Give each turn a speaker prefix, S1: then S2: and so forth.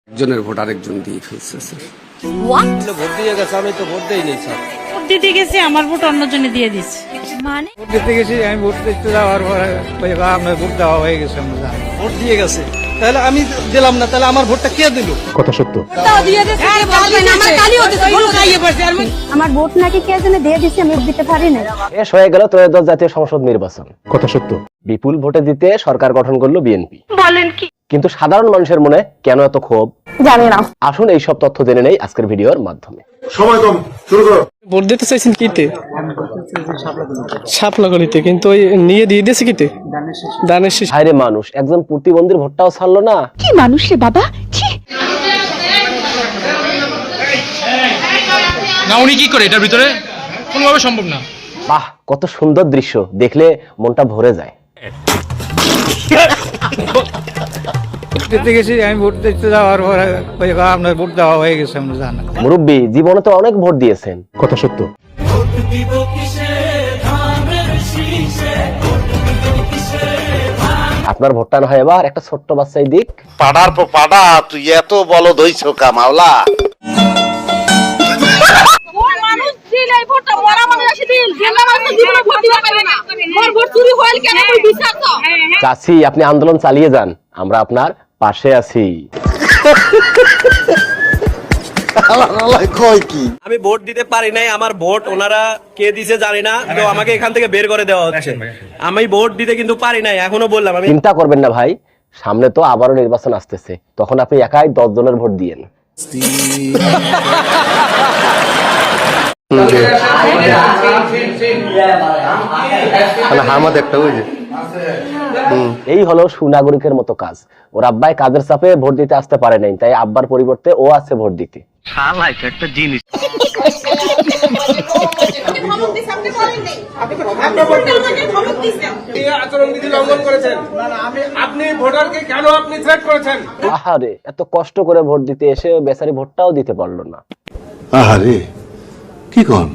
S1: একজনের ভোট আরেকজন দিয়ে ফেলছে স্যার।
S2: ভোট দিয়ে গেছে, আমি তো ভোট দেইনি স্যার।
S3: ভোট দিতে গেছি, আমার ভোট অন্যজনে দিয়ে দিচ্ছে। মানে
S4: ভোট দিতে গেছি, আমি ভোট দিতে যাওয়ার পরে আপনার ভোট দেওয়া হয়ে গেছে। আমরা
S2: ভোট দিয়ে গেছে, তাহলে আমি দিলাম না, তাহলে আমার ভোটটা কে দিল?
S5: কথা সত্য।
S6: আমার ভোট নাকি কে জানে দিয়ে দিচ্ছে, আমি দিতে পারি না।
S7: শেষ হয়ে গেল ত্রয়োদশ জাতীয় সংসদ নির্বাচন।
S5: কথা সত্য।
S7: বিপুল ভোটে জিতে সরকার গঠন করলো বিএনপি।
S3: বলেন কি?
S7: কিন্তু সাধারণ মানুষের মনে কেন এত ক্ষোভ?
S6: জানি না।
S7: আসুন এই সব তথ্য জেনে নেই আজকের ভিডিওর মাধ্যমে।
S5: সময় কম, শুরু করো।
S2: ভোট দিতে চাইছেন কিতে? শাপলাগলিতে, কিন্তু ওই নিয়ে দিয়ে দিয়েছে কিতে? দানের শেষ।
S7: হায়রে মানুষ, একজন প্রতিবন্ধীর ভোটটাও ছাড়লো না।
S6: কি মানুষ রে বাবা, ছি।
S8: না উনি কি করে এটার ভিতরে? কোনোভাবে সম্ভব না।
S7: বাহ, কত সুন্দর দৃশ্য, দেখলে মনটা ভরে যায়।
S4: দিতে গেছি, আমি ভোট দিতে যাওয়ার পরে আপনার ভোট দেওয়া হয়ে গেছে। আমরা জানা
S7: মুরব্বী, জীবনে তো অনেক ভোট দিয়েছেন।
S5: কথা সত্য।
S7: আপনার ভোটটা না হয় এবার একটা ছোট্ট বাচ্চাই দিক।
S9: পাড়ার পর পাড়া, তুই এত বলদ হইছ কা মাওলা।
S7: চাচি, আপনি আন্দোলন চালিয়ে যান, আমরা আপনার পাশে আছি।
S2: আমি ভোট দিতে পারি নাই, আমার ভোট ওনারা কে দিছে জানি না, তো আমাকে এখান থেকে বের করে দেওয়া হচ্ছে। আমি ভোট দিতে কিন্তু পারি নাই, এখনো বললাম। আমি
S7: চিন্তা করবেন না ভাই, সামনে তো আবারও নির্বাচন আসতেছে, তখন আপনি একাই 10 জনের ভোট দিয়েন। এই হলো সুনাগরিকের মতো কাজ। ওর আব্বাই কাজের চাপে ভোট দিতে আসতে পারে নাই, তাই আব্বার পরিবর্তে ও আছে ভোট দিতে।
S9: একটা জিনিস।
S7: আহারে, এত কষ্ট করে ভোট দিতে এসে বেচারি ভোটটাও দিতে পারলো না।
S5: আহারে, কি কোন?